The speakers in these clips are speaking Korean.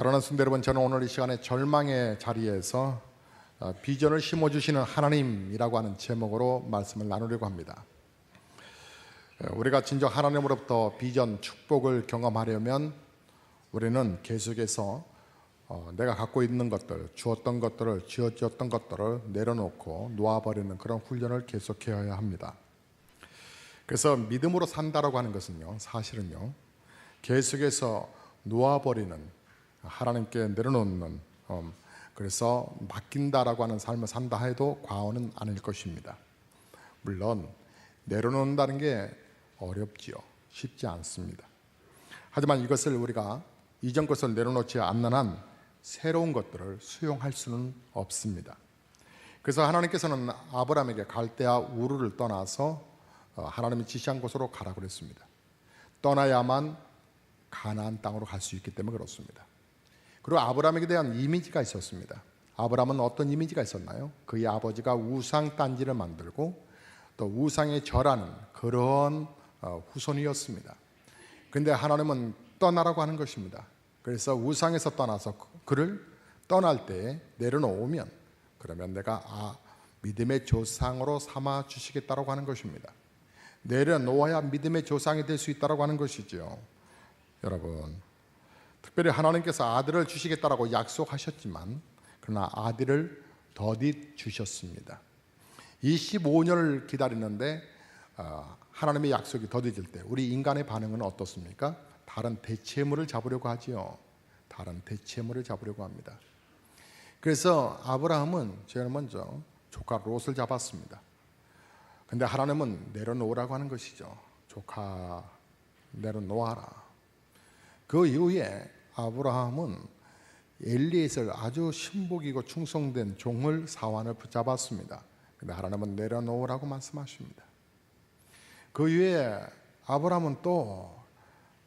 사랑하는 성도 여러분, 저는 오늘 이 시간에 절망의 자리에서 비전을 심어주시는 하나님이라고 하는 제목으로 말씀을 나누려고 합니다. 우리가 진정 하나님으로부터 비전, 축복을 경험하려면 우리는 계속해서 내가 갖고 있는 것들, 주었던 것들을, 쥐어주었던 것들을 내려놓고 놓아버리는 그런 훈련을 계속해야 합니다. 그래서 믿음으로 산다라고 하는 것은요, 사실은요, 계속해서 놓아버리는, 하나님께 내려놓는, 그래서 맡긴다라고 하는 삶을 산다 해도 과언은 아닐 것입니다. 물론 내려놓는다는 게 어렵지요. 쉽지 않습니다. 하지만 이것을 우리가 이전 것을 내려놓지 않는 한 새로운 것들을 수용할 수는 없습니다. 그래서 하나님께서는 아브라함에게 갈대아 우르를 떠나서 하나님이 지시한 곳으로 가라고 그랬습니다. 떠나야만 가나안 땅으로 갈 수 있기 때문에 그렇습니다. 그리고 아브라함에게 대한 이미지가 있었습니다. 아브라함은 어떤 이미지가 있었나요? 그의 아버지가 우상 딴지를 만들고 또 우상에 절하는 그런 후손이었습니다. 그런데 하나님은 떠나라고 하는 것입니다. 그래서 우상에서 떠나서 그를 떠날 때 내려놓으면, 그러면 내가 믿음의 조상으로 삼아 주시겠다라고 하는 것입니다. 내려놓아야 믿음의 조상이 될 수 있다라고 하는 것이죠. 여러분, 특별히 하나님께서 아들을 주시겠다라고 약속하셨지만 그러나 아들을 더디 주셨습니다. 25년을 기다리는데 하나님의 약속이 더디질 때 우리 인간의 반응은 어떻습니까? 다른 대체물을 잡으려고 하지요. 다른 대체물을 잡으려고 합니다. 그래서 아브라함은 제일 먼저 조카 롯을 잡았습니다. 근데 하나님은 내려놓으라고 하는 것이죠. 조카 내려놓아라. 그 이후에 아브라함은 엘리에셀, 아주 신복이고 충성된 종을 사환을 붙잡았습니다. 근데 하나님은 내려놓으라고 말씀하십니다. 그 이후에 아브라함은 또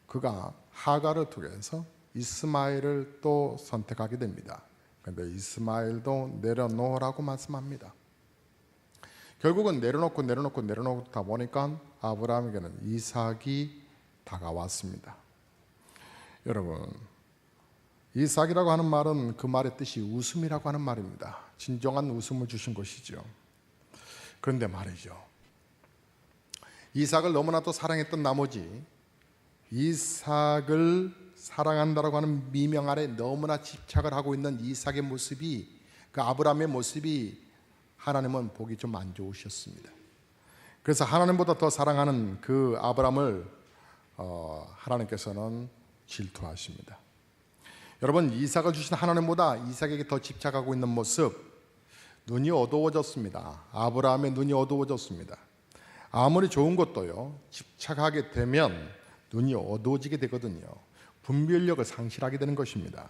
그가 하갈을 통해서 이스마엘을 또 선택하게 됩니다. 그런데 이스마엘도 내려놓으라고 말씀합니다. 결국은 내려놓다 보니까 아브라함에게는 이삭이 다가왔습니다. 여러분, 이삭이라고 하는 말은 그 말의 뜻이 웃음이라고 하는 말입니다. 진정한 웃음을 주신 것이죠. 그런데 말이죠, 이삭을 너무나도 사랑했던 나머지 이삭을 사랑한다라고 하는 미명 아래 너무나 집착을 하고 있는 이삭의 모습이, 그 아브라함의 모습이 하나님은 보기 좀 안 좋으셨습니다. 그래서 하나님보다 더 사랑하는 그 아브라함을 하나님께서는 질투하십니다. 여러분, 이삭을 주신 하나님보다 이삭에게 더 집착하고 있는 모습, 눈이 어두워졌습니다. 아브라함의 눈이 어두워졌습니다. 아무리 좋은 것도요, 집착하게 되면 눈이 어두워지게 되거든요. 분별력을 상실하게 되는 것입니다.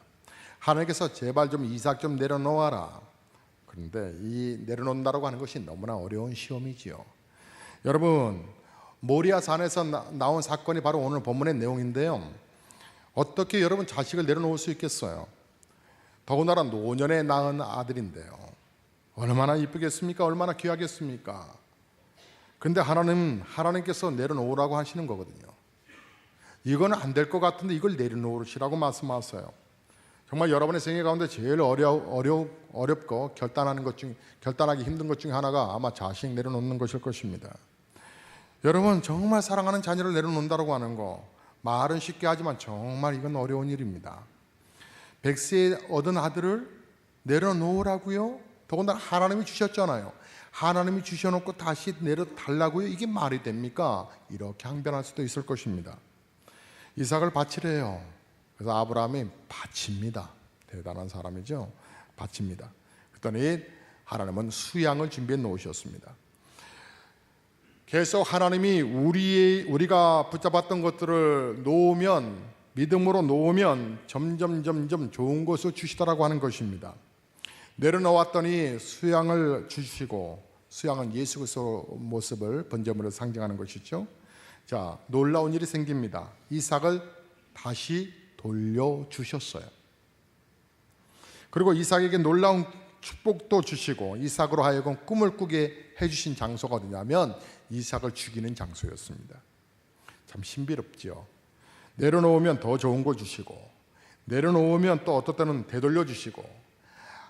하나님께서 제발 좀 이삭 좀 내려놓아라. 그런데 이 내려놓는다고 하는 것이 너무나 어려운 시험이지요. 여러분, 모리아 산에서 나온 사건이 바로 오늘 본문의 내용인데요, 어떻게 여러분 자식을 내려놓을 수 있겠어요? 더군다나 노년에 낳은 아들인데요, 얼마나 이쁘겠습니까? 얼마나 귀하겠습니까? 근데 하나님께서 내려놓으라고 하시는 거거든요. 이거는 안 될 것 같은데 이걸 내려놓으시라고 말씀하세요. 정말 여러분의 생애 가운데 제일 어렵고 결단하기 힘든 것 중에 하나가 아마 자식 내려놓는 것일 것입니다. 여러분, 정말 사랑하는 자녀를 내려놓는다고 하는 거, 말은 쉽게 하지만 정말 이건 어려운 일입니다. 100세에 얻은 아들을 내려놓으라고요? 더군다나 하나님이 주셨잖아요. 하나님이 주셔놓고 다시 내려달라고요? 이게 말이 됩니까? 이렇게 항변할 수도 있을 것입니다. 이삭을 바치래요. 그래서 아브라함이 바칩니다. 대단한 사람이죠. 바칩니다. 그랬더니 하나님은 수양을 준비해 놓으셨습니다. 계속 하나님이 우리가 붙잡았던 것들을 놓으면, 믿음으로 놓으면 점점 좋은 것을 주시더라고 하는 것입니다. 내려놓았더니 수양을 주시고, 수양은 예수 그리스도 모습을 번제물을 상징하는 것이죠. 자, 놀라운 일이 생깁니다. 이삭을 다시 돌려주셨어요. 그리고 이삭에게 놀라운 축복도 주시고 이삭으로 하여금 꿈을 꾸게 해주신 장소가 어디냐면 이삭을 죽이는 장소였습니다. 참 신비롭죠. 내려놓으면 더 좋은 걸 주시고 내려놓으면 또 어떨 때는 되돌려 주시고,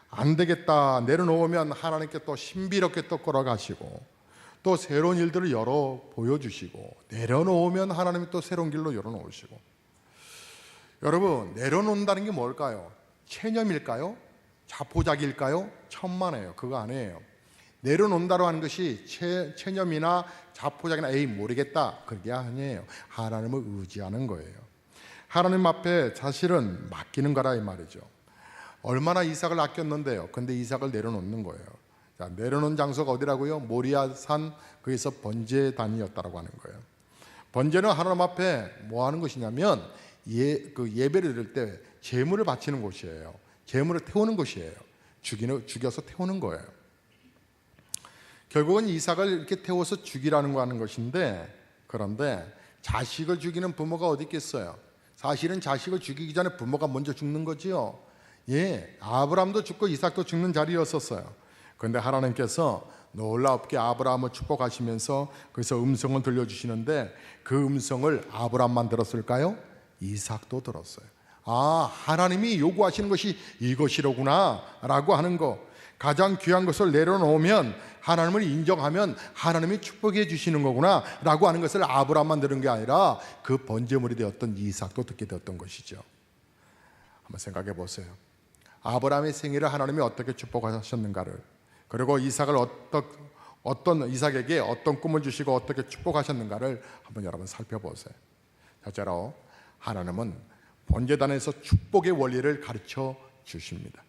안 되겠다 내려놓으면 하나님께 또 신비롭게 또 끌어가시고, 또 새로운 일들을 열어 보여주시고, 내려놓으면 하나님이 또 새로운 길로 열어놓으시고. 여러분, 내려놓는다는 게 뭘까요? 체념일까요? 자포자기일까요? 천만에요. 그거 아니에요. 내려놓는다고 하는 것이 체념이나 자포자기나 에이 모르겠다 그게 아니에요. 하나님을 의지하는 거예요. 하나님 앞에 사실은 맡기는 거라 이 말이죠. 얼마나 이삭을 아꼈는데요. 근데 이삭을 내려놓는 거예요. 자, 내려놓은 장소가 어디라고요? 모리아산, 거기서 번제단이었다라고 하는 거예요. 번제는 하나님 앞에 뭐 하는 것이냐면 예배를 드릴 때 제물을 바치는 곳이에요. 제물을 태우는 곳이에요. 죽여서 태우는 거예요. 결국은 이삭을 이렇게 태워서 죽이라는 거 하는 것인데, 그런데 자식을 죽이는 부모가 어디 있겠어요? 사실은 자식을 죽이기 전에 부모가 먼저 죽는 거지요. 아브라함도 죽고 이삭도 죽는 자리였었어요. 그런데 하나님께서 놀랍게 아브라함을 축복하시면서 거기서 음성을 들려주시는데, 그 음성을 아브라함만 들었을까요? 이삭도 들었어요. 하나님이 요구하시는 것이 이것이로구나 라고 하는 거, 가장 귀한 것을 내려놓으면, 하나님을 인정하면 하나님이 축복해 주시는 거구나 라고 하는 것을 아브라함만 들은 게 아니라 그 번제물이 되었던 이삭도 듣게 되었던 것이죠. 한번 생각해 보세요. 아브라함의 생애를 하나님이 어떻게 축복하셨는가를, 그리고 이삭을 이삭에게 어떤 꿈을 주시고 어떻게 축복하셨는가를 한번 여러분 살펴보세요. 첫째로, 하나님은 번제단에서 축복의 원리를 가르쳐 주십니다.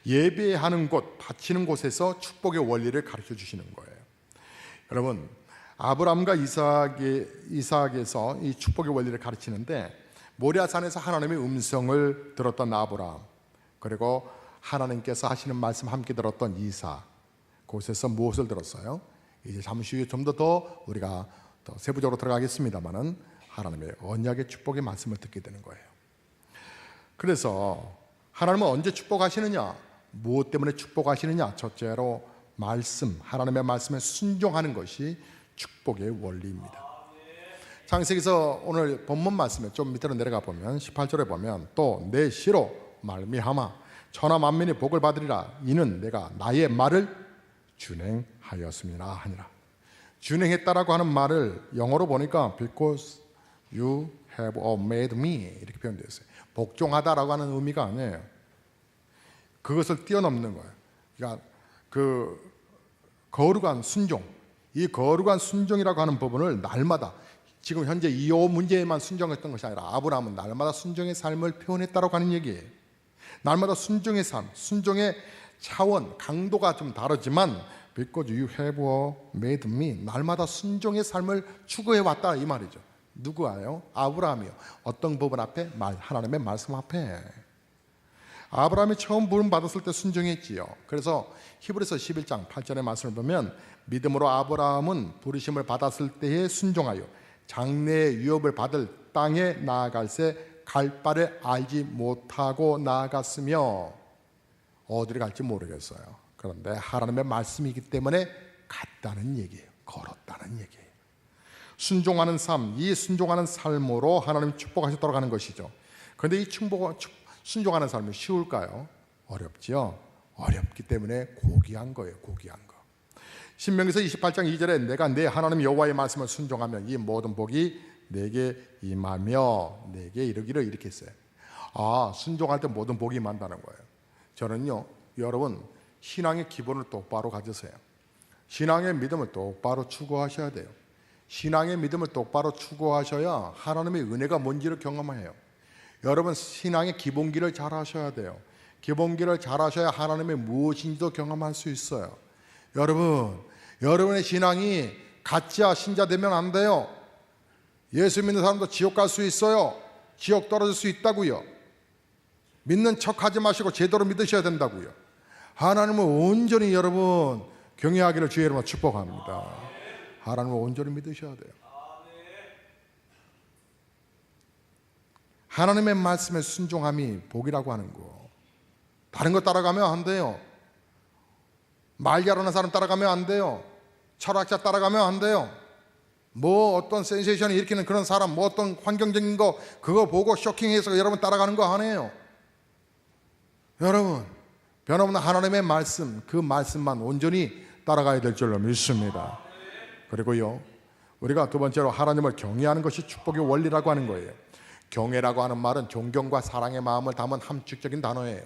예배하는 곳, 바치는 곳에서 축복의 원리를 가르쳐 주시는 거예요. 여러분, 아브라함과 이삭에서 이 축복의 원리를 가르치는데, 모리아산에서 하나님의 음성을 들었던 아브라함, 그리고 하나님께서 하시는 말씀 함께 들었던 이삭, 그곳에서 무엇을 들었어요? 이제 잠시 후에 좀 더 우리가 더 세부적으로 들어가겠습니다만은 하나님의 언약의 축복의 말씀을 듣게 되는 거예요. 그래서 하나님은 언제 축복하시느냐? 무엇 때문에 축복하시느냐? 첫째로 말씀, 하나님의 말씀에 순종하는 것이 축복의 원리입니다. 창세기서 오늘 본문 말씀에 좀 밑으로 내려가 보면 18절에 보면, 또 내 시로 말미암아 천하 만민이 복을 받으리라. 이는 내가 나의 말을 준행하였음이라 하니라. 준행했다라고 하는 말을 영어로 보니까 because you have made me 이렇게 표현되어 있어요. 복종하다라고 하는 의미가 아니에요. 그것을 뛰어넘는 거예요. 그러니까 그 거룩한 순종, 이 거룩한 순종이라고 하는 부분을 날마다, 지금 현재 이 문제에만 순종했던 것이 아니라 아브라함은 날마다 순종의 삶을 표현했다라고 하는 얘기예요. 날마다 순종의 삶, 순종의 차원, 강도가 좀 다르지만 because you have made me, 날마다 순종의 삶을 추구해 왔다 이 말이죠. 누구예요? 아브라함이요. 어떤 부분 앞에? 하나님의 말씀 앞에. 아브라함이 처음 부름 받았을 때 순종했지요. 그래서 히브리서 11장 8절의 말씀을 보면, 믿음으로 아브라함은 부르심을 받았을 때에 순종하여 장래의 유업을 받을 땅에 나아갈새 갈 바를 알지 못하고 나아갔으며, 어디를 갈지 모르겠어요. 그런데 하나님의 말씀이기 때문에 갔다는 얘기예요. 걸었다는 얘기예요. 순종하는 삶, 이 순종하는 삶으로 하나님 축복하셨다고 하는 것이죠. 그런데 이 순종하는 삶이 쉬울까요? 어렵지요. 어렵기 때문에 고귀한 거예요. 고귀한 거. 신명기서 28장 2절에 내가 내 하나님 여호와의 말씀을 순종하면 이 모든 복이 내게 임하며 내게 이르기를, 이렇게 했어요. 순종할 때 모든 복이 임한다는 거예요. 저는요, 여러분, 신앙의 기본을 똑바로 가지세요. 신앙의 믿음을 똑바로 추구하셔야 돼요. 신앙의 믿음을 똑바로 추구하셔야 하나님의 은혜가 뭔지를 경험해요. 여러분, 신앙의 기본기를 잘 하셔야 돼요. 기본기를 잘 하셔야 하나님의 무엇인지도 경험할 수 있어요. 여러분의 신앙이 가짜 신자 되면 안 돼요. 예수 믿는 사람도 지옥 갈 수 있어요. 지옥 떨어질 수 있다고요. 믿는 척 하지 마시고 제대로 믿으셔야 된다고요. 하나님을 온전히 여러분 경외하기를 주의 이름으로 축복합니다. 하나님을 온전히 믿으셔야 돼요. 하나님의 말씀에 순종함이 복이라고 하는 거. 다른 거 따라가면 안 돼요. 말 잘하는 사람 따라가면 안 돼요. 철학자 따라가면 안 돼요. 뭐 어떤 센세이션을 일으키는 그런 사람, 뭐 어떤 환경적인 거 그거 보고 쇼킹해서 여러분 따라가는 거 아니에요. 여러분, 변함없는 하나님의 말씀, 그 말씀만 온전히 따라가야 될 줄로 믿습니다. 그리고요, 우리가 두 번째로 하나님을 경외하는 것이 축복의 원리라고 하는 거예요. 경외라고 하는 말은 존경과 사랑의 마음을 담은 함축적인 단어예요.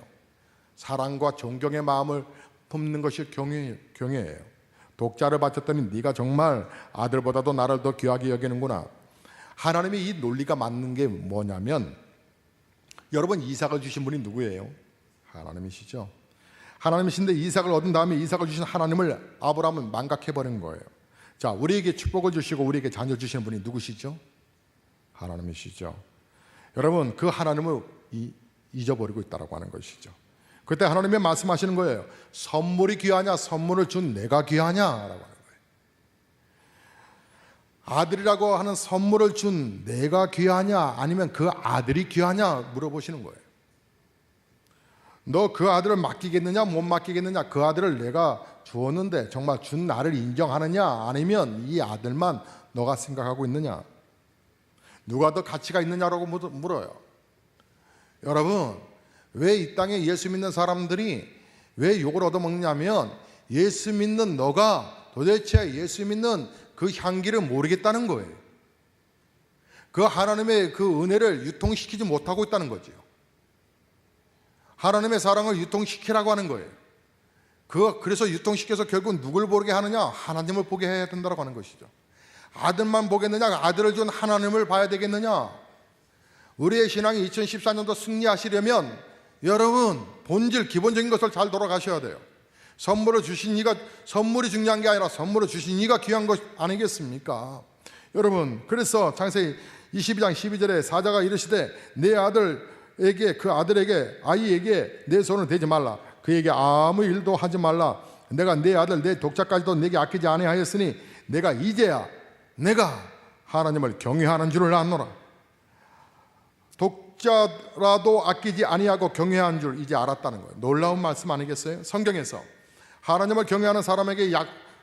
사랑과 존경의 마음을 품는 것이 경외예요. 독자를 바쳤더니 네가 정말 아들보다도 나를 더 귀하게 여기는구나. 하나님이 이 논리가 맞는 게 뭐냐면, 여러분, 이삭을 주신 분이 누구예요? 하나님이시죠. 하나님이신데 이삭을 얻은 다음에 이삭을 주신 하나님을 아브라함은 망각해버린 거예요. 자, 우리에게 축복을 주시고 우리에게 자녀 주시는 분이 누구시죠? 하나님이시죠. 여러분, 그 하나님을 잊어버리고 있다고 하는 것이죠. 그때 하나님이 말씀하시는 거예요. 선물이 귀하냐, 선물을 준 내가 귀하냐라고 하는 거예요. 아들이라고 하는 선물을 준 내가 귀하냐, 아니면 그 아들이 귀하냐 물어보시는 거예요. 너 그 아들을 맡기겠느냐, 못 맡기겠느냐? 그 아들을 내가 주었는데 정말 준 나를 인정하느냐, 아니면 이 아들만 너가 생각하고 있느냐? 누가 더 가치가 있느냐라고 물어요. 여러분, 왜 이 땅에 예수 믿는 사람들이 왜 욕을 얻어먹느냐면, 예수 믿는 너가 도대체 예수 믿는 그 향기를 모르겠다는 거예요. 그 하나님의 그 은혜를 유통시키지 못하고 있다는 거죠. 하나님의 사랑을 유통시키라고 하는 거예요. 그래서 유통시켜서 결국 누굴 보게 하느냐? 하나님을 보게 해야 된다고 하는 것이죠. 아들만 보겠느냐? 아들을 준 하나님을 봐야 되겠느냐? 우리의 신앙이 2014년도 승리하시려면 여러분, 본질 기본적인 것을 잘 돌아가셔야 돼요. 선물을 주신 이가, 선물이 중요한 게 아니라 선물을 주신 이가 귀한 것 아니겠습니까? 여러분, 그래서 창세기 22장 12절에 사자가 이르시되 내 아들에게, 그 아들에게, 아이에게 내 손을 대지 말라. 그에게 아무 일도 하지 말라. 내가 내 아들 내 독자까지도 내게 아끼지 아니하였으니 내가 이제야 내가 하나님을 경외하는 줄을 아노라. 독자라도 아끼지 아니하고 경외하는 줄 이제 알았다는 거예요. 놀라운 말씀 아니겠어요? 성경에서 하나님을 경외하는 사람에게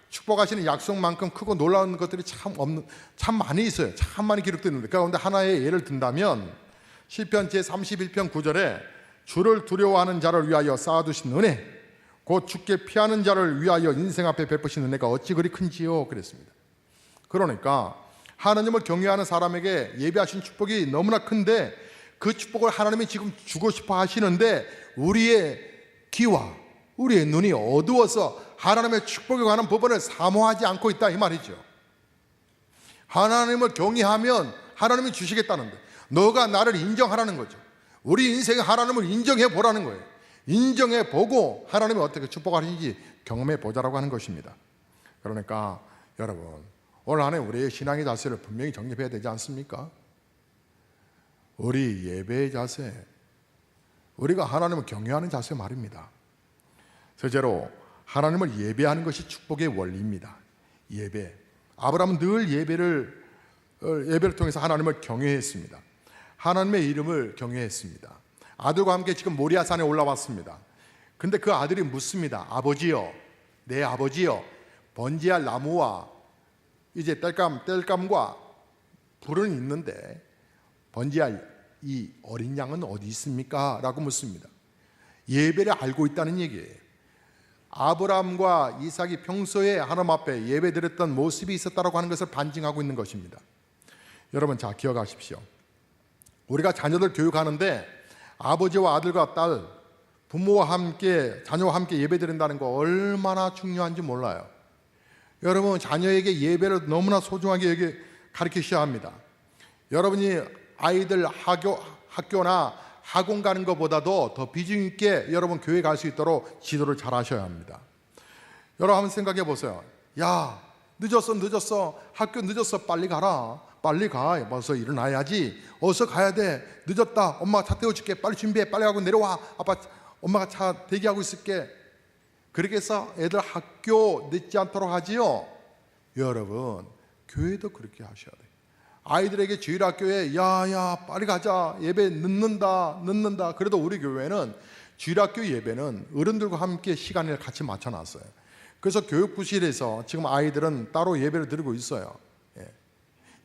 축복하시는 약속만큼 크고 놀라운 것들이 참 많이 있어요. 참 많이 기록되어 있는데, 그런데 하나의 예를 든다면 시편 제31편 9절에 주를 두려워하는 자를 위하여 쌓아두신 은혜, 곧 주께 피하는 자를 위하여 인생 앞에 베푸신 은혜가 어찌 그리 큰지요 그랬습니다. 그러니까 하나님을 경외하는 사람에게 예비하신 축복이 너무나 큰데, 그 축복을 하나님이 지금 주고 싶어 하시는데 우리의 귀와 우리의 눈이 어두워서 하나님의 축복에 관한 부분을 사모하지 않고 있다, 이 말이죠. 하나님을 경외하면 하나님이 주시겠다는데, 너가 나를 인정하라는 거죠. 우리 인생에 하나님을 인정해 보라는 거예요. 인정해 보고 하나님이 어떻게 축복하시는지 경험해 보자라고 하는 것입니다. 그러니까 여러분, 올 한 해 우리의 신앙의 자세를 분명히 정립해야 되지 않습니까? 우리 예배의 자세, 우리가 하나님을 경외하는 자세 말입니다. 셋째로, 하나님을 예배하는 것이 축복의 원리입니다. 예배. 아브라함은 늘 예배를 통해서 하나님을 경외했습니다. 하나님의 이름을 경외했습니다. 아들과 함께 지금 모리아산에 올라왔습니다. 근데 그 아들이 묻습니다. 아버지요, 내 아버지요, 번제할 나무와 이제 땔감과 불은 있는데 번제할 이 어린 양은 어디 있습니까? 라고 묻습니다. 예배를 알고 있다는 얘기예요. 아브라함과 이삭이 평소에 하나님 앞에 예배 드렸던 모습이 있었다고 하는 것을 반증하고 있는 것입니다. 여러분, 자, 기억하십시오. 우리가 자녀들 교육하는데 아버지와 아들과 딸, 부모와 함께, 자녀와 함께 예배 드린다는 거 얼마나 중요한지 몰라요. 여러분, 자녀에게 예배를 너무나 소중하게 가르치셔야 합니다. 여러분이 아이들 학교나 학원 가는 것보다도 더 비중 있게 여러분 교회 갈 수 있도록 지도를 잘 하셔야 합니다. 여러분, 한번 생각해 보세요. 야, 늦었어. 학교 늦었어. 빨리 가라. 빨리 가. 벌써 일어나야지. 어서 가야 돼. 늦었다. 엄마가 차 태워줄게. 빨리 준비해. 빨리 가고 내려와. 아빠, 엄마가 차 대기하고 있을게. 그렇게 해서 애들 학교 늦지 않도록 하지요. 여러분, 교회도 그렇게 하셔야 돼요. 아이들에게 주일학교에 야야 빨리 가자, 예배 늦는다. 그래도 우리 교회는 주일학교 예배는 어른들과 함께 시간을 같이 맞춰놨어요. 그래서 교육부실에서 지금 아이들은 따로 예배를 드리고 있어요.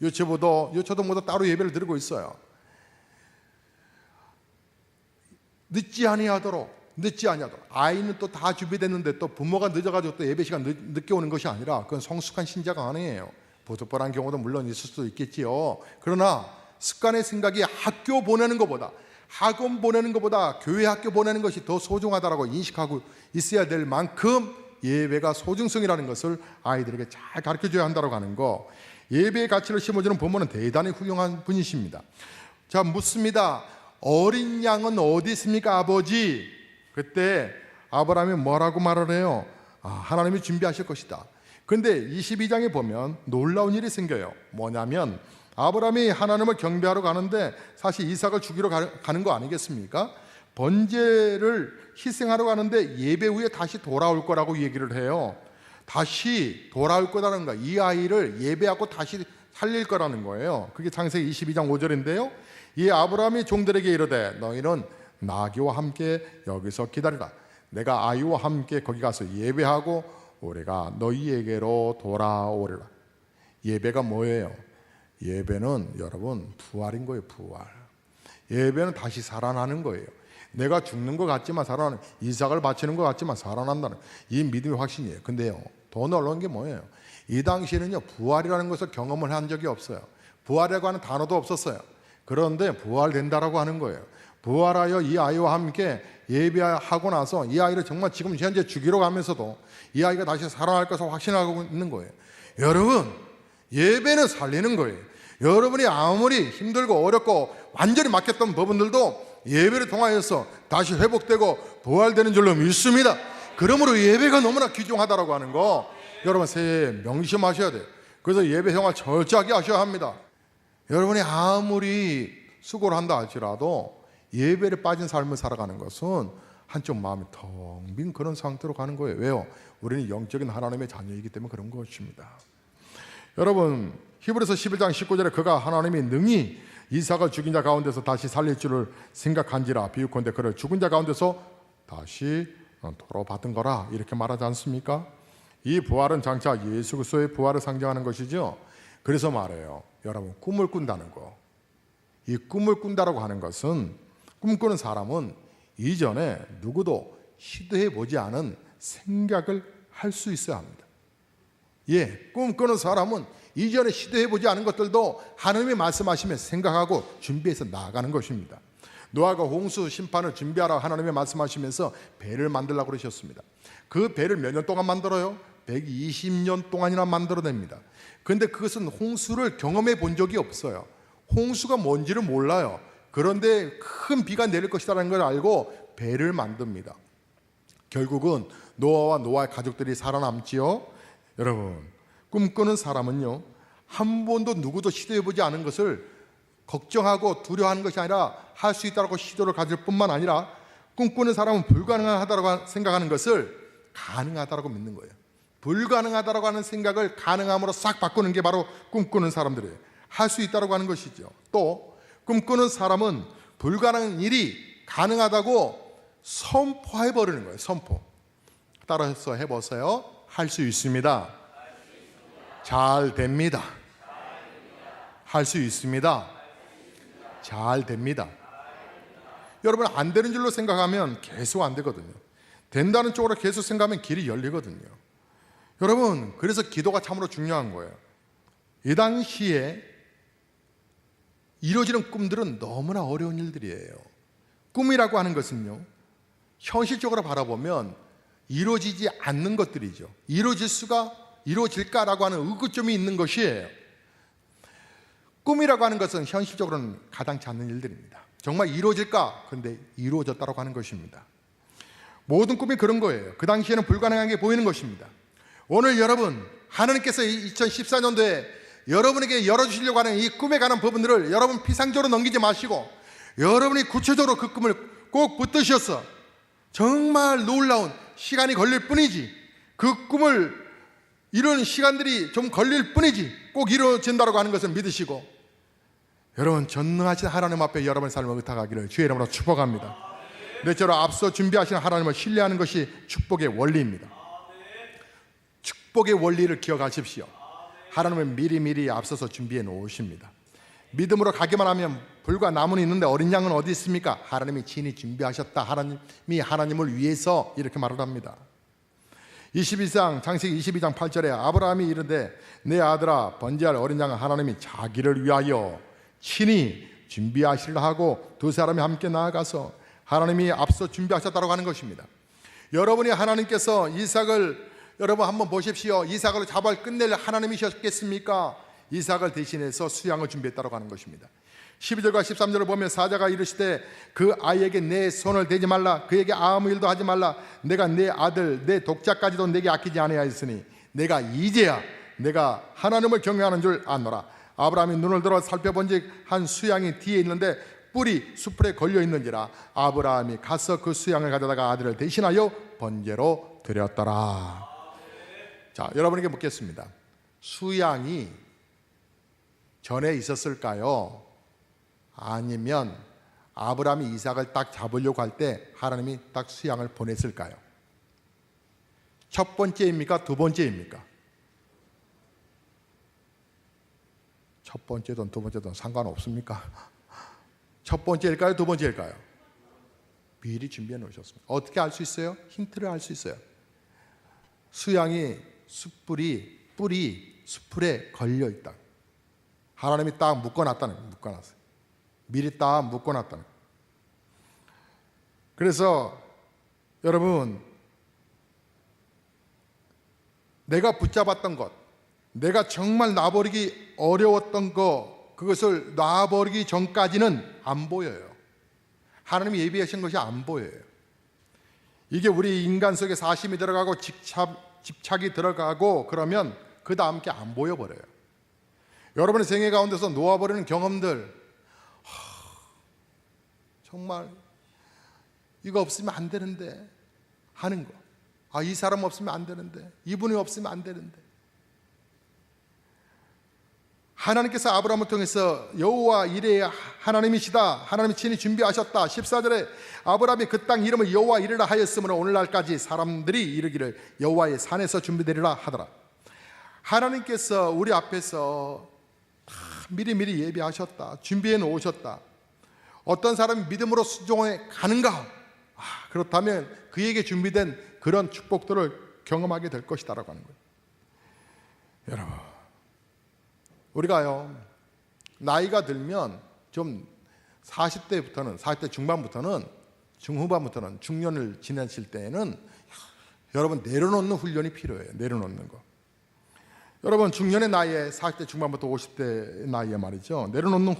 유초도 모두 따로 예배를 드리고 있어요. 늦지 아니하도록. 아이는 또 다 준비됐는데 또 부모가 늦어가지고 또 예배 시간 늦게 오는 것이 아니라 그건 성숙한 신자가 아니에요. 보석벌한 경우도 물론 있을 수도 있겠지요. 그러나 습관의 생각이 학교 보내는 것보다, 학원 보내는 것보다 교회 학교 보내는 것이 더 소중하다고 인식하고 있어야 될 만큼 예배가 소중성이라는 것을 아이들에게 잘 가르쳐줘야 한다고 하는 거. 예배의 가치를 심어주는 부모는 대단히 훌륭한 분이십니다. 자, 묻습니다. 어린 양은 어디 있습니까, 아버지? 그때 아브라함이 뭐라고 말을 해요? 하나님이 준비하실 것이다. 그런데 22장에 보면 놀라운 일이 생겨요. 뭐냐면 아브라함이 하나님을 경배하러 가는데 사실 이삭을 죽이러 가는 거 아니겠습니까? 번제를 희생하러 가는데 예배 후에 다시 돌아올 거라고 얘기를 해요. 다시 돌아올 거라는 거, 이 아이를 예배하고 다시 살릴 거라는 거예요. 그게 창세기 22장 5절인데요. 이 아브라함이 종들에게 이르되 너희는 나귀와 함께 여기서 기다리라. 내가 아이와 함께 거기 가서 예배하고 우리가 너희에게로 돌아오리라. 예배가 뭐예요? 예배는 여러분 부활인 거예요. 부활. 예배는 다시 살아나는 거예요. 내가 죽는 것 같지만 살아나는, 이삭을 바치는 것 같지만 살아난다는 이 믿음의 확신이에요. 근데요, 더 놀라운 게 뭐예요? 이 당시에는요, 부활이라는 것을 경험을 한 적이 없어요. 부활이라고 하는 단어도 없었어요. 그런데 부활된다라고 하는 거예요. 부활하여 이 아이와 함께 예배하고 나서 이 아이를 정말 지금 현재 죽이러 가면서도 이 아이가 다시 살아날 것을 확신하고 있는 거예요. 여러분, 예배는 살리는 거예요. 여러분이 아무리 힘들고 어렵고 완전히 막혔던 부분들도 예배를 통하여서 다시 회복되고 부활되는 줄로 믿습니다. 그러므로 예배가 너무나 귀중하다라고 하는 거 여러분 새해 명심하셔야 돼요. 그래서 예배 생활 철저하게 하셔야 합니다. 여러분이 아무리 수고를 한다 할지라도 예배를 빠진 삶을 살아가는 것은 한쪽 마음이 텅 빈 그런 상태로 가는 거예요. 왜요? 우리는 영적인 하나님의 자녀이기 때문에 그런 것입니다. 여러분, 히브리서 11장 19절에 그가 하나님이 능히 이삭을 죽인 자 가운데서 다시 살릴 줄을 생각한지라 비유컨대 그를 죽은 자 가운데서 다시 돌아받은 거라 이렇게 말하지 않습니까? 이 부활은 장차 예수 그리스도의 부활을 상징하는 것이죠. 그래서 말해요. 여러분, 꿈을 꾼다는 거, 이 꿈을 꾼다라고 하는 것은 꿈꾸는 사람은 이전에 누구도 시도해 보지 않은 생각을 할 수 있어야 합니다. 꿈꾸는 사람은 이전에 시도해 보지 않은 것들도 하나님이 말씀하시면 생각하고 준비해서 나아가는 것입니다. 노아가 홍수 심판을 준비하라 하나님이 말씀하시면서 배를 만들라고 그러셨습니다. 그 배를 몇 년 동안 만들어요? 120년 동안이나 만들어냅니다. 그런데 그것은 홍수를 경험해 본 적이 없어요. 홍수가 뭔지를 몰라요. 그런데 큰 비가 내릴 것이라는 걸 알고 배를 만듭니다. 결국은 노아와 노아의 가족들이 살아남지요. 여러분, 꿈꾸는 사람은요, 한 번도 누구도 시도해보지 않은 것을 걱정하고 두려워하는 것이 아니라 할 수 있다고 시도를 가질 뿐만 아니라 꿈꾸는 사람은 불가능하다고 생각하는 것을 가능하다고 믿는 거예요. 불가능하다고 하는 생각을 가능함으로 싹 바꾸는 게 바로 꿈꾸는 사람들이에요. 할 수 있다고 하는 것이죠. 또 꿈꾸는 사람은 불가능한 일이 가능하다고 선포해버리는 거예요. 선포. 따라서 해보세요. 할 수 있습니다. 잘 됩니다. 할 수 있습니다. 잘 됩니다. 여러분, 안 되는 줄로 생각하면 계속 안 되거든요. 된다는 쪽으로 계속 생각하면 길이 열리거든요. 여러분, 그래서 기도가 참으로 중요한 거예요. 이 당시에 이루어지는 꿈들은 너무나 어려운 일들이에요. 꿈이라고 하는 것은요, 현실적으로 바라보면 이루어지지 않는 것들이죠. 이루어질까라고 하는 의구점이 있는 것이에요. 꿈이라고 하는 것은 현실적으로는 가당치 않는 일들입니다. 정말 이루어질까? 그런데 이루어졌다고 하는 것입니다. 모든 꿈이 그런 거예요. 그 당시에는 불가능한 게 보이는 것입니다. 오늘 여러분, 하나님께서 2014년도에 여러분에게 열어주시려고 하는 이 꿈에 관한 부분들을 여러분 피상적으로 넘기지 마시고 여러분이 구체적으로 그 꿈을 꼭 붙드셔서 정말 놀라운 시간이 걸릴 뿐이지, 그 꿈을 이루는 시간들이 좀 걸릴 뿐이지 꼭 이루어진다고 하는 것을 믿으시고 여러분 전능하신 하나님 앞에 여러분의 삶을 의탁하기를 주의 이름으로 축복합니다. 넷째로 앞서 준비하신 하나님을 신뢰하는 것이 축복의 원리입니다. 축복의 원리를 기억하십시오. 하나님은 미리미리 앞서서 준비해 놓으십니다. 믿음으로 가기만 하면 불과 나무는 있는데 어린 양은 어디 있습니까? 하나님이 친히 준비하셨다. 하나님이 하나님을 위해서 이렇게 말을 합니다. 22장 창세기 22장 8절에 아브라함이 이르되 내 아들아 번제할 어린 양은 하나님이 자기를 위하여 친히 준비하시리라 하고 두 사람이 함께 나아가서 하나님이 앞서 준비하셨다고 하는 것입니다. 여러분이 하나님께서 이삭을 여러분 한번 보십시오. 이삭을 잡아 끝낼 하나님이셨겠습니까? 이삭을 대신해서 수양을 준비했다고 하는 것입니다. 12절과 13절을 보면 사자가 이르시되 그 아이에게 내 손을 대지 말라. 그에게 아무 일도 하지 말라. 내가 내 아들 내 독자까지도 내게 아끼지 아니하였으니 내가 이제야 내가 하나님을 경외하는 줄 아노라. 아브라함이 눈을 들어 살펴본즉 한 수양이 뒤에 있는데 뿔이 수풀에 걸려 있는지라. 아브라함이 가서 그 수양을 가져다가 아들을 대신하여 번제로 드렸더라. 자, 여러분에게 묻겠습니다. 수양이 전에 있었을까요? 아니면 아브라함이 이삭을 딱 잡으려고 할 때 하나님이 딱 수양을 보냈을까요? 첫 번째입니까? 두 번째입니까? 첫 번째든 두 번째든 상관없습니까? 첫 번째일까요? 두 번째일까요? 미리 준비해 놓으셨습니다. 어떻게 알 수 있어요? 힌트를 알 수 있어요. 수양이 뿔이 수풀에 걸려 있다. 하나님이 딱 묶어놨다는 거예요. 묶어놨어요. 미리 딱 묶어놨다는 거예요. 그래서 여러분, 내가 붙잡았던 것, 내가 정말 놔버리기 어려웠던 것, 그것을 놔버리기 전까지는 안 보여요. 하나님이 예비하신 것이 안 보여요. 이게 우리 인간 속에 사심이 들어가고 집착이 들어가고 그러면 그 다음 게 안 보여버려요. 여러분의 생애 가운데서 놓아버리는 경험들, 정말 이거 없으면 안 되는데 하는 거. 이 사람 없으면 안 되는데, 이분이 없으면 안 되는데. 하나님께서 아브라함을 통해서 여호와 이레의 하나님이시다, 하나님이 친히 준비하셨다. 14절에 아브라함이 그 땅 이름을 여호와 이레라 하였으므로 오늘날까지 사람들이 이르기를 여호와의 산에서 준비되리라 하더라. 하나님께서 우리 앞에서 다 미리미리 예비하셨다, 준비해 놓으셨다. 어떤 사람이 믿음으로 순종해 가는가? 그렇다면 그에게 준비된 그런 축복들을 경험하게 될 것이다라고 하는 거예요. 여러분, 우리가요 나이가 들면 좀 40대 중반부터는 중후반부터는 중년을 지나실 때에는 여러분 내려놓는 훈련이 필요해요. 내려놓는 거. 여러분 중년의 나이에 40대 중반부터 50대 나이에 말이죠, 내려놓는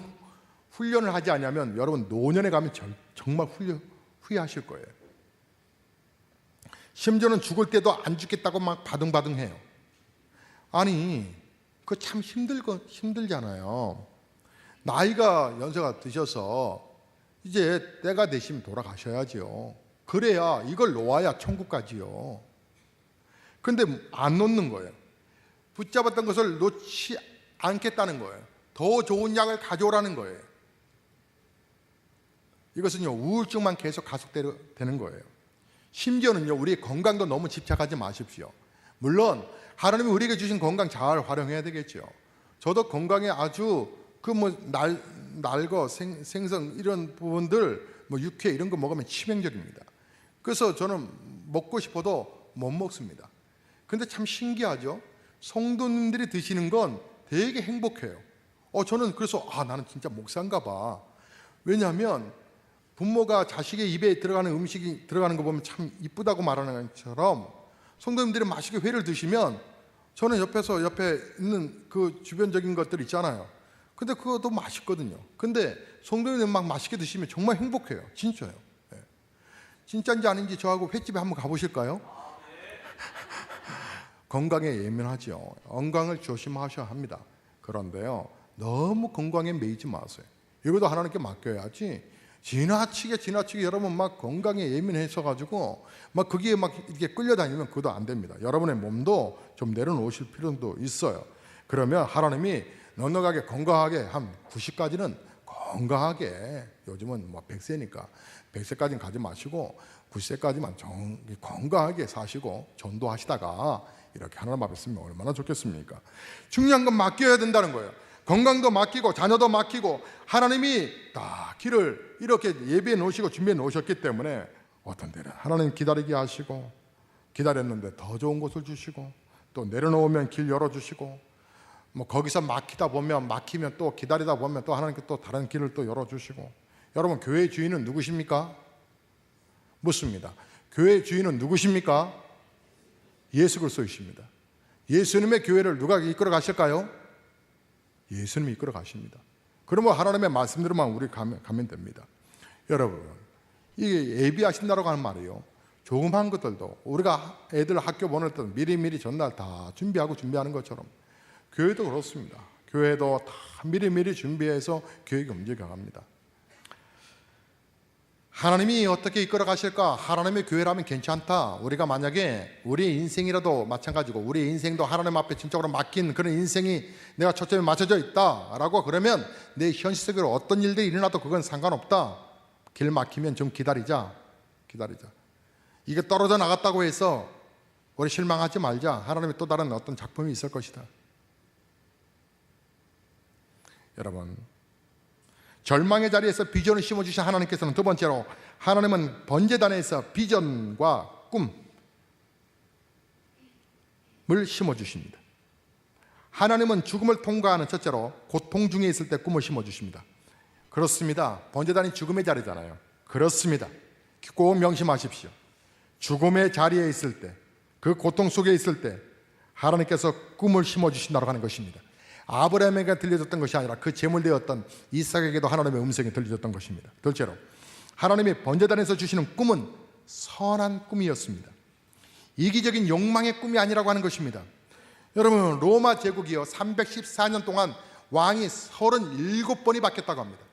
훈련을 하지 않으면 여러분 노년에 가면 정말 후회하실 거예요. 심지어는 죽을 때도 안 죽겠다고 막 바둥바둥해요. 아니 그거 참 힘들잖아요. 나이가 연세가 드셔서 이제 때가 되시면 돌아가셔야지요. 그래야 이걸 놓아야 천국 가지요. 근데 안 놓는 거예요. 붙잡았던 것을 놓지 않겠다는 거예요. 더 좋은 약을 가져오라는 거예요. 이것은요 우울증만 계속 가속되는 거예요. 심지어는요 우리의 건강도 너무 집착하지 마십시오. 물론 하나님이 우리에게 주신 건강 잘 활용해야 되겠죠. 저도 건강에 아주 날거 생선 이런 부분들 육회 이런 거 먹으면 치명적입니다. 그래서 저는 먹고 싶어도 못 먹습니다. 근데 참 신기하죠. 성도님들이 드시는 건 되게 행복해요. 저는 그래서 나는 진짜 목사인가 봐. 왜냐하면 부모가 자식의 입에 들어가는 음식이 들어가는 거 보면 참 이쁘다고 말하는 것처럼 성도님들이 맛있게 회를 드시면 저는 옆에 있는 그 주변적인 것들 있잖아요. 근데 그것도 맛있거든요. 근데 성도님들 막 맛있게 드시면 정말 행복해요. 진짜요. 네. 진짜인지 아닌지 저하고 횟집에 한번 가보실까요? 건강에 예민하죠. 건강을 조심하셔야 합니다. 그런데요 너무 건강에 매이지 마세요. 이것도 하나님께 맡겨야지 지나치게 여러분 막 건강에 예민해서 가지고 막 거기에 막 이렇게 끌려다니면 그것도 안 됩니다. 여러분의 몸도 좀 내려놓으실 필요도 있어요. 그러면 하나님이 넉넉하게 건강하게 한 90까지는 건강하게, 요즘은 뭐 100세니까 100세까지는 가지 마시고 90세까지만 건강하게 사시고 전도하시다가 이렇게 하나님 앞에 있으면 얼마나 좋겠습니까? 중요한 건 맡겨야 된다는 거예요. 건강도 맡기고 자녀도 맡기고 하나님이 다 길을 이렇게 예비해 놓으시고 준비해 놓으셨기 때문에 어떤 때는 하나님 기다리게 하시고, 기다렸는데 더 좋은 곳을 주시고, 또 내려놓으면 길 열어주시고, 뭐 거기서 막히면 또 기다리다 보면 또 하나님께 또 다른 길을 또 열어주시고. 여러분, 교회의 주인은 누구십니까? 묻습니다. 교회의 주인은 누구십니까? 예수 그리스도이십니다. 예수님의 교회를 누가 이끌어 가실까요? 예수님이 이끌어 가십니다. 그러면 하나님의 말씀대로만 우리 가면 됩니다. 여러분, 이게 예비하신다라고 하는 말이에요. 조그만 것들도 우리가 애들 학교 보낼 때 미리미리 전날 다 준비하는 것처럼 교회도 그렇습니다. 교회도 다 미리미리 준비해서 교회가 움직여갑니다. 하나님이 어떻게 이끌어 가실까? 하나님의 교회라면 괜찮다. 우리가 만약에 우리의 인생이라도 마찬가지고 우리의 인생도 하나님 앞에 진짜로 맡긴 그런 인생이 내가 초점에 맞춰져 있다라고 그러면 내 현실 속으로 어떤 일들이 일어나도 그건 상관없다. 길 막히면 좀 기다리자. 이게 떨어져 나갔다고 해서 우리 실망하지 말자. 하나님의 또 다른 어떤 작품이 있을 것이다. 여러분, 절망의 자리에서 비전을 심어주신 하나님께서는 두 번째로 하나님은 번제단에서 비전과 꿈을 심어주십니다. 하나님은 죽음을 통과하는 첫째로 고통 중에 있을 때 꿈을 심어주십니다. 그렇습니다. 번제단이 죽음의 자리잖아요. 그렇습니다. 꼭 명심하십시오. 죽음의 자리에 있을 때, 그 고통 속에 있을 때 하나님께서 꿈을 심어주신다고 하는 것입니다. 아브라함에게 들려졌던 것이 아니라 그 제물되었던 이삭에게도 하나님의 음성이 들려졌던 것입니다. 둘째로 하나님이 번제단에서 주시는 꿈은 선한 꿈이었습니다. 이기적인 욕망의 꿈이 아니라고 하는 것입니다. 여러분, 로마 제국이요 314년 동안 왕이 37번이 바뀌었다고 합니다.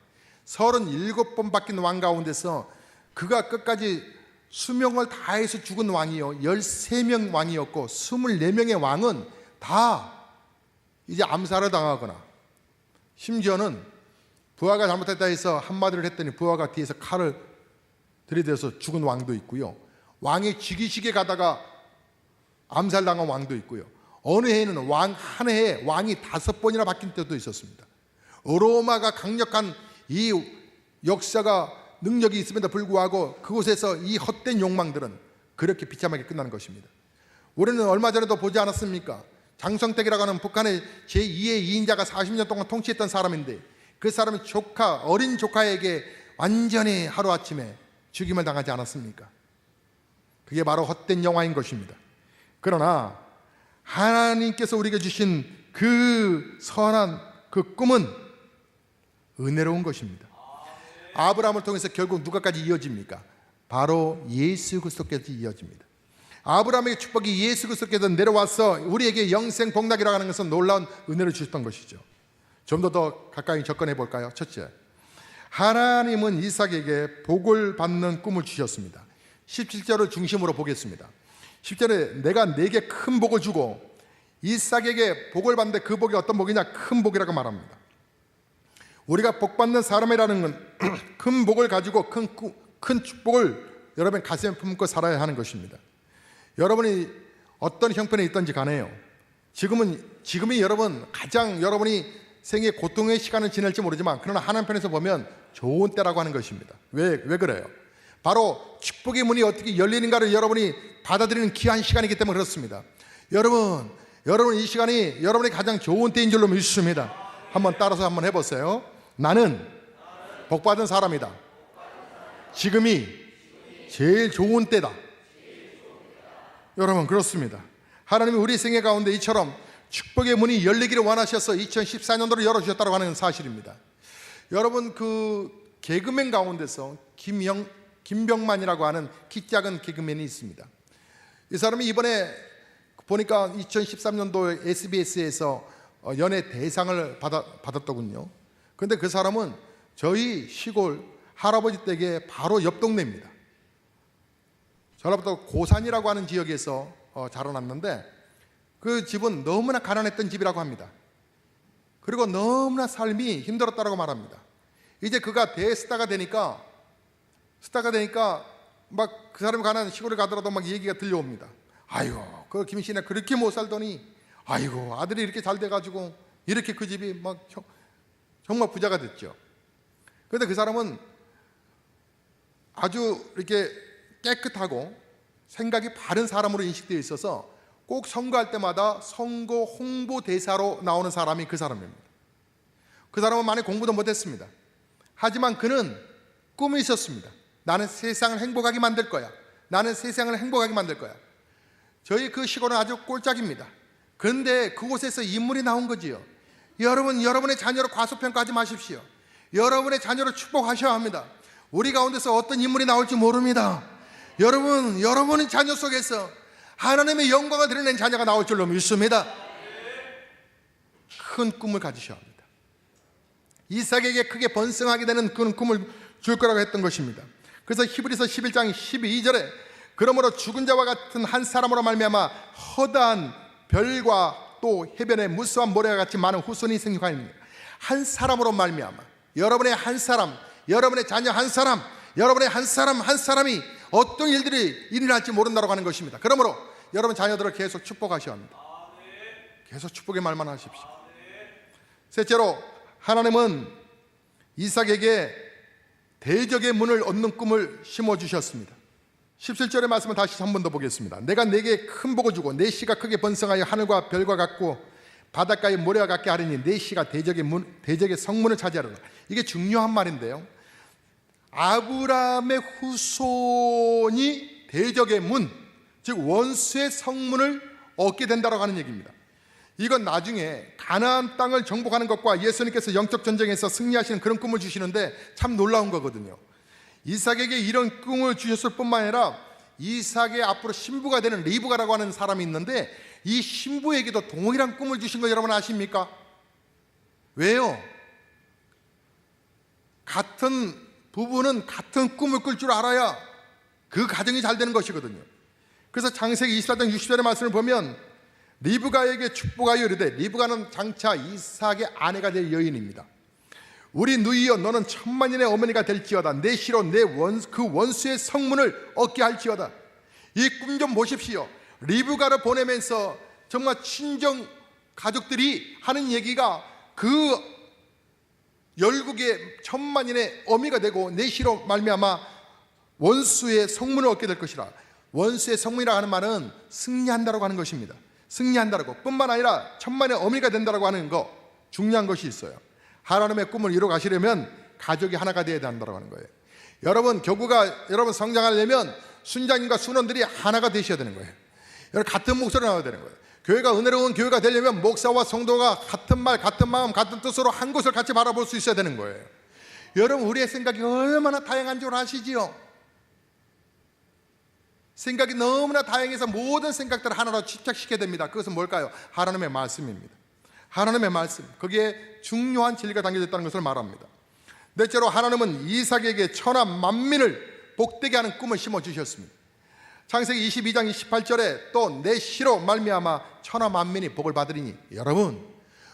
37번 바뀐 왕 가운데서 그가 끝까지 수명을 다해서 죽은 왕이요 13명 왕이었고 24명의 왕은 다 이제 암살을 당하거나, 심지어는 부하가 잘못했다 해서 한마디를 했더니 부하가 뒤에서 칼을 들이대서 죽은 왕도 있고요, 왕이 즉위식에 가다가 암살당한 왕도 있고요, 어느 해에는 한 해에 왕이 5번이나 바뀐 때도 있었습니다. 로마가 강력한 이 역사가 능력이 있음에도 불구하고 그곳에서 이 헛된 욕망들은 그렇게 비참하게 끝나는 것입니다. 우리는 얼마 전에도 보지 않았습니까? 장성택이라고 하는 북한의 제2의 2인자가 40년 동안 통치했던 사람인데 그 사람의 어린 조카에게 완전히 하루아침에 죽임을 당하지 않았습니까? 그게 바로 헛된 영화인 것입니다. 그러나 하나님께서 우리에게 주신 그 선한 그 꿈은 은혜로운 것입니다. 아브라함을 통해서 결국 누가까지 이어집니까? 바로 예수 그리스도께서 이어집니다. 아브라함에게 축복이 예수 그리스도께서 내려와서 우리에게 영생 복락이라고 하는 것은 놀라운 은혜를 주셨던 것이죠. 좀 더 가까이 접근해 볼까요? 첫째, 하나님은 이삭에게 복을 받는 꿈을 주셨습니다. 17절을 중심으로 보겠습니다. 10절에 내가 네게 큰 복을 주고, 이삭에게 복을 받는데 그 복이 어떤 복이냐? 큰 복이라고 말합니다. 우리가 복받는 사람이라는 건 큰 복을 가지고 큰 축복을 여러분 가슴에 품고 살아야 하는 것입니다. 여러분이 어떤 형편에 있든지 간에요, 지금이 여러분 가장 여러분이 생애 고통의 시간을 지낼지 모르지만 그러나 하나님 편에서 보면 좋은 때라고 하는 것입니다. 왜 그래요? 바로 축복의 문이 어떻게 열리는가를 여러분이 받아들이는 귀한 시간이기 때문에 그렇습니다. 여러분 이 시간이 여러분이 가장 좋은 때인 줄로 믿습니다. 한번 따라서 한번 해보세요. 나는 복받은 사람이다. 지금이 제일 좋은 때다. 여러분, 그렇습니다. 하나님이 우리 생애 가운데 이처럼 축복의 문이 열리기를 원하셔서 2014년도로 열어주셨다고 하는 사실입니다. 여러분, 그 개그맨 가운데서 김병만이라고 하는 키 작은 개그맨이 있습니다. 이 사람이 이번에 보니까 2013년도에 SBS에서 연예 대상을 받았더군요. 그런데 그 사람은 저희 시골 할아버지 댁에 바로 옆 동네입니다. 전라북도 고산이라고 하는 지역에서 자라났는데 그 집은 너무나 가난했던 집이라고 합니다. 그리고 너무나 삶이 힘들었다고 말합니다. 이제 그가 대스타가 되니까 막 그 사람이 가는 시골에 가더라도 막 얘기가 들려옵니다. 아이고, 그 김씨네 그렇게 못 살더니, 아이고, 아들이 이렇게 잘 돼가지고 이렇게 그 집이 막 정말 부자가 됐죠. 그런데 그 사람은 아주 이렇게 깨끗하고 생각이 바른 사람으로 인식되어 있어서 꼭 선거할 때마다 선거 홍보 대사로 나오는 사람이 그 사람입니다. 그 사람은 많이 공부도 못했습니다. 하지만 그는 꿈이 있었습니다. 나는 세상을 행복하게 만들 거야. 나는 세상을 행복하게 만들 거야. 저희 그 시골은 아주 꼴짝입니다. 그런데 그곳에서 인물이 나온 거지요. 여러분, 여러분의 자녀를 과소평가하지 마십시오. 여러분의 자녀를 축복하셔야 합니다. 우리 가운데서 어떤 인물이 나올지 모릅니다. 여러분의 자녀 속에서 하나님의 영광을 드러낸 자녀가 나올 줄로 믿습니다. 큰 꿈을 가지셔야 합니다. 이삭에게 크게 번성하게 되는 그런 꿈을 줄 거라고 했던 것입니다. 그래서 히브리서 11장 12절에 그러므로 죽은 자와 같은 한 사람으로 말미암아 허다한 별과 또 해변에 무수한 모래와 같이 많은 후손이 생육하니라. 한 사람으로 말미암아, 여러분의 한 사람, 여러분의 자녀 한 사람, 여러분의 한 사람이 어떤 일들이 일어날지 모른다고 하는 것입니다. 그러므로 여러분 자녀들을 계속 축복하셔야 합니다. 계속 축복의 말만 하십시오. 셋째로, 하나님은 이삭에게 대적의 문을 얻는 꿈을 심어주셨습니다. 17절의 말씀을 다시 한 번 더 보겠습니다. 내가 네게 큰 복을 주고 네 씨가 크게 번성하여 하늘과 별과 같고 바닷가의 모래와 같게 하리니 네 씨가 대적의 성문을 차지하리라. 이게 중요한 말인데요, 아브라함의 후손이 대적의 문, 즉 원수의 성문을 얻게 된다고 하는 얘기입니다. 이건 나중에 가나안 땅을 정복하는 것과 예수님께서 영적 전쟁에서 승리하시는 그런 꿈을 주시는데 참 놀라운 거거든요. 이삭에게 이런 꿈을 주셨을 뿐만 아니라 이삭의 앞으로 신부가 되는 리브가라고 하는 사람이 있는데 이 신부에게도 동일한 꿈을 주신 거 여러분 아십니까? 왜요? 같은 부부는 같은 꿈을 꿀 줄 알아야 그 가정이 잘 되는 것이거든요. 그래서 창세기 24장 60절의 말씀을 보면 리브가에게 축복하여 이르되, 리브가는 장차 이삭의 아내가 될 여인입니다. 우리 누이여 너는 천만인의 어머니가 될지어다. 내 시로 그 원수의 성문을 얻게 할지어다. 이 꿈 좀 보십시오. 리브가를 보내면서 정말 친정 가족들이 하는 얘기가 그 열국의 천만인의 어미가 되고 내 시로 말미암아 원수의 성문을 얻게 될 것이라. 원수의 성문이라고 하는 말은 승리한다라고 하는 것입니다. 승리한다라고, 뿐만 아니라 천만의 어미가 된다라고 하는 거, 중요한 것이 있어요. 하나님의 꿈을 이루어 가시려면 가족이 하나가 되어야 한다고 하는 거예요. 여러분 교구가 여러분 성장하려면 순장님과 순원들이 하나가 되셔야 되는 거예요. 여러분 같은 목소리를 나와야 되는 거예요. 교회가 은혜로운 교회가 되려면 목사와 성도가 같은 말, 같은 마음, 같은 뜻으로 한 곳을 같이 바라볼 수 있어야 되는 거예요. 여러분 우리의 생각이 얼마나 다양한 줄 아시지요? 생각이 너무나 다양해서 모든 생각들을 하나로 집착시켜야 됩니다. 그것은 뭘까요? 하나님의 말씀입니다. 하나님의 말씀, 거기에 중요한 진리가 담겨져 있다는 것을 말합니다. 넷째로, 하나님은 이삭에게 천하 만민을 복되게 하는 꿈을 심어주셨습니다. 창세기 22장 28절에 또 내 씨로 말미암아 천하 만민이 복을 받으리니, 여러분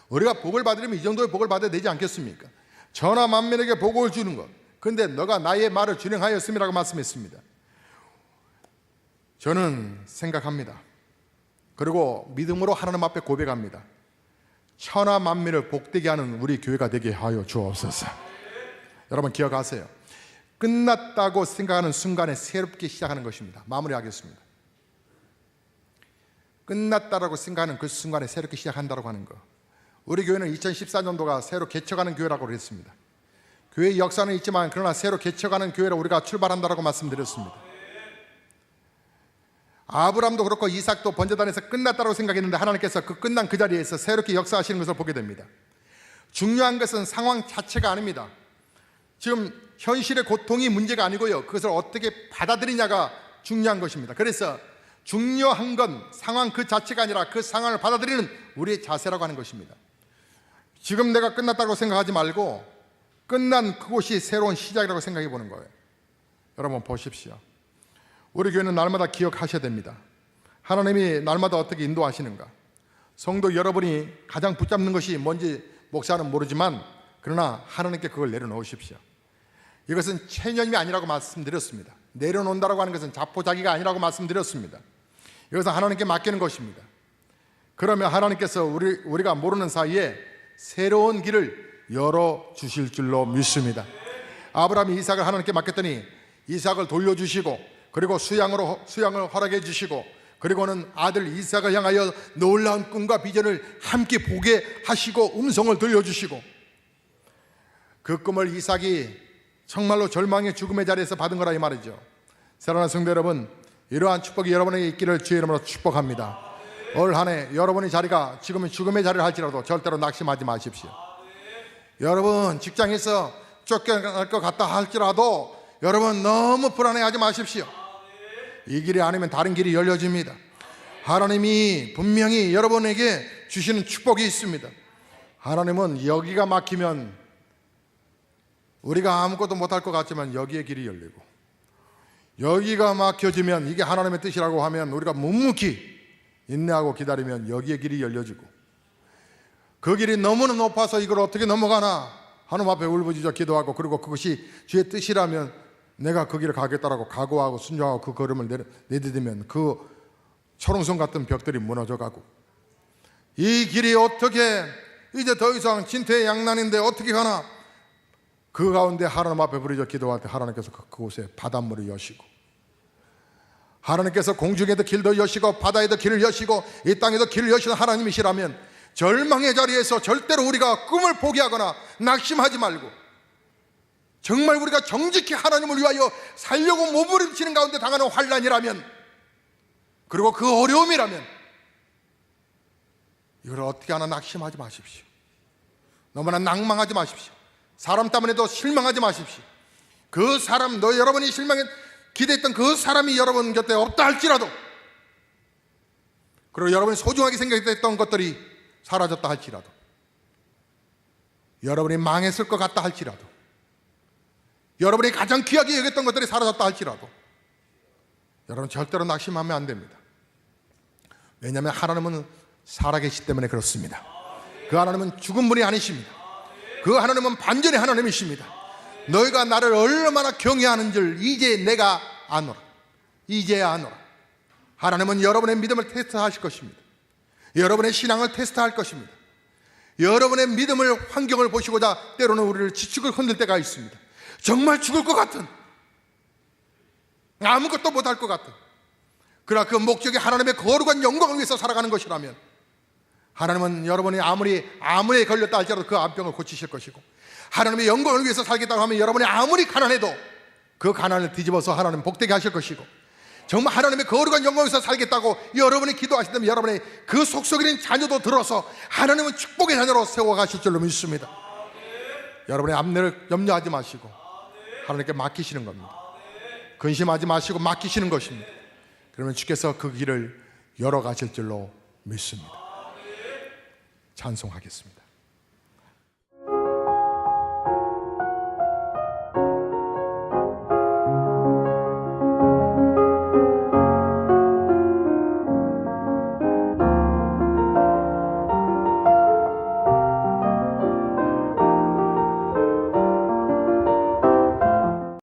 우리가 복을 받으려면 이 정도의 복을 받아야 되지 않겠습니까? 천하 만민에게 복을 주는 것, 그런데 너가 나의 말을 준행하였음이라고 말씀했습니다. 저는 생각합니다. 그리고 믿음으로 하나님 앞에 고백합니다. 천하 만민을 복되게 하는 우리 교회가 되게 하여 주옵소서. 여러분 기억하세요. 끝났다고 생각하는 순간에 새롭게 시작하는 것입니다. 마무리하겠습니다. 끝났다라고 생각하는 그 순간에 새롭게 시작한다고 하는 거. 우리 교회는 2014년도가 새로 개척하는 교회라고 했습니다. 교회의 역사는 있지만 그러나 새로 개척하는 교회로 우리가 출발한다라고 말씀드렸습니다. 아브람도 그렇고 이삭도 번제단에서 끝났다고 생각했는데 하나님께서 그 끝난 그 자리에서 새롭게 역사하시는 것을 보게 됩니다. 중요한 것은 상황 자체가 아닙니다. 지금 현실의 고통이 문제가 아니고요, 그것을 어떻게 받아들이냐가 중요한 것입니다. 그래서 중요한 건 상황 그 자체가 아니라 그 상황을 받아들이는 우리의 자세라고 하는 것입니다. 지금 내가 끝났다고 생각하지 말고 끝난 그곳이 새로운 시작이라고 생각해 보는 거예요. 여러분 보십시오. 우리 교회는 날마다 기억하셔야 됩니다. 하나님이 날마다 어떻게 인도하시는가. 성도 여러분이 가장 붙잡는 것이 뭔지 목사는 모르지만 그러나 하나님께 그걸 내려놓으십시오. 이것은 체념이 아니라고 말씀드렸습니다. 내려놓는다라고 하는 것은 자포자기가 아니라고 말씀드렸습니다. 이것은 하나님께 맡기는 것입니다. 그러면 하나님께서 우리가 모르는 사이에 새로운 길을 열어주실 줄로 믿습니다. 아브라함이 이삭을 하나님께 맡겼더니 이삭을 돌려주시고, 그리고 수양을 허락해 주시고, 그리고는 아들 이삭을 향하여 놀라운 꿈과 비전을 함께 보게 하시고 음성을 들려주시고, 그 꿈을 이삭이 정말로 절망의 죽음의 자리에서 받은 거라 이 말이죠. 사랑하는 성도 여러분, 이러한 축복이 여러분에게 있기를 주의 이름으로 축복합니다. 올 한 해 여러분의 자리가 지금은 죽음의 자리를 할지라도 절대로 낙심하지 마십시오. 여러분 직장에서 쫓겨날 것 같다 할지라도 여러분 너무 불안해하지 마십시오. 이 길이 아니면 다른 길이 열려집니다. 하나님이 분명히 여러분에게 주시는 축복이 있습니다. 하나님은 여기가 막히면 우리가 아무것도 못할 것 같지만 여기에 길이 열리고, 여기가 막혀지면 이게 하나님의 뜻이라고 하면 우리가 묵묵히 인내하고 기다리면 여기에 길이 열려지고, 그 길이 너무나 높아서 이걸 어떻게 넘어가나 하나님 앞에 울부짖어 기도하고, 그리고 그것이 주의 뜻이라면 내가 그 길을 가겠다라고 각오하고 순종하고 그 걸음을 내디디면 그 초롱성 같은 벽들이 무너져가고, 이 길이 어떻게 이제 더 이상 진퇴양난인데 어떻게 가나, 그 가운데 하나님 앞에 부르짖어 기도할 때 하나님께서 그곳에 바닷물을 여시고, 하나님께서 공중에도 길도 여시고 바다에도 길을 여시고 이 땅에도 길을 여시는 하나님이시라면 절망의 자리에서 절대로 우리가 꿈을 포기하거나 낙심하지 말고, 정말 우리가 정직히 하나님을 위하여 살려고 몸부림치는 가운데 당하는 환난이라면, 그리고 그 어려움이라면 이걸 어떻게 하나 낙심하지 마십시오. 너무나 낭망하지 마십시오. 사람 때문에도 실망하지 마십시오. 그 사람, 여러분이 실망에 기대했던 그 사람이 여러분 곁에 없다 할지라도, 그리고 여러분이 소중하게 생각했던 것들이 사라졌다 할지라도, 여러분이 망했을 것 같다 할지라도, 여러분이 가장 귀하게 여겼던 것들이 사라졌다 할지라도 여러분 절대로 낙심하면 안 됩니다. 왜냐하면 하나님은 살아계시기 때문에 그렇습니다. 그 하나님은 죽은 분이 아니십니다. 그 하나님은 반전의 하나님이십니다. 너희가 나를 얼마나 경외하는 줄 이제 내가 아노라. 이제야 아노라. 하나님은 여러분의 믿음을 테스트하실 것입니다. 여러분의 신앙을 테스트할 것입니다. 여러분의 믿음을, 환경을 보시고자 때로는 우리를 지축을 흔들 때가 있습니다. 정말 죽을 것 같은, 아무것도 못할 것 같은, 그러나 그 목적이 하나님의 거룩한 영광을 위해서 살아가는 것이라면 하나님은 여러분이 아무리 암에 걸렸다 할지라도 그 암병을 고치실 것이고, 하나님의 영광을 위해서 살겠다고 하면 여러분이 아무리 가난해도 그 가난을 뒤집어서 하나님 복되게 하실 것이고, 정말 하나님의 거룩한 영광에서 살겠다고 여러분이 기도하시다면 여러분의 그 속속이는 자녀도 들어서 하나님은 축복의 자녀로 세워가실 줄로 믿습니다. 여러분의 앞내를 염려하지 마시고 하나님께 맡기시는 겁니다. 근심하지 마시고 맡기시는 것입니다. 그러면 주께서 그 길을 열어가실 줄로 믿습니다. 찬송하겠습니다.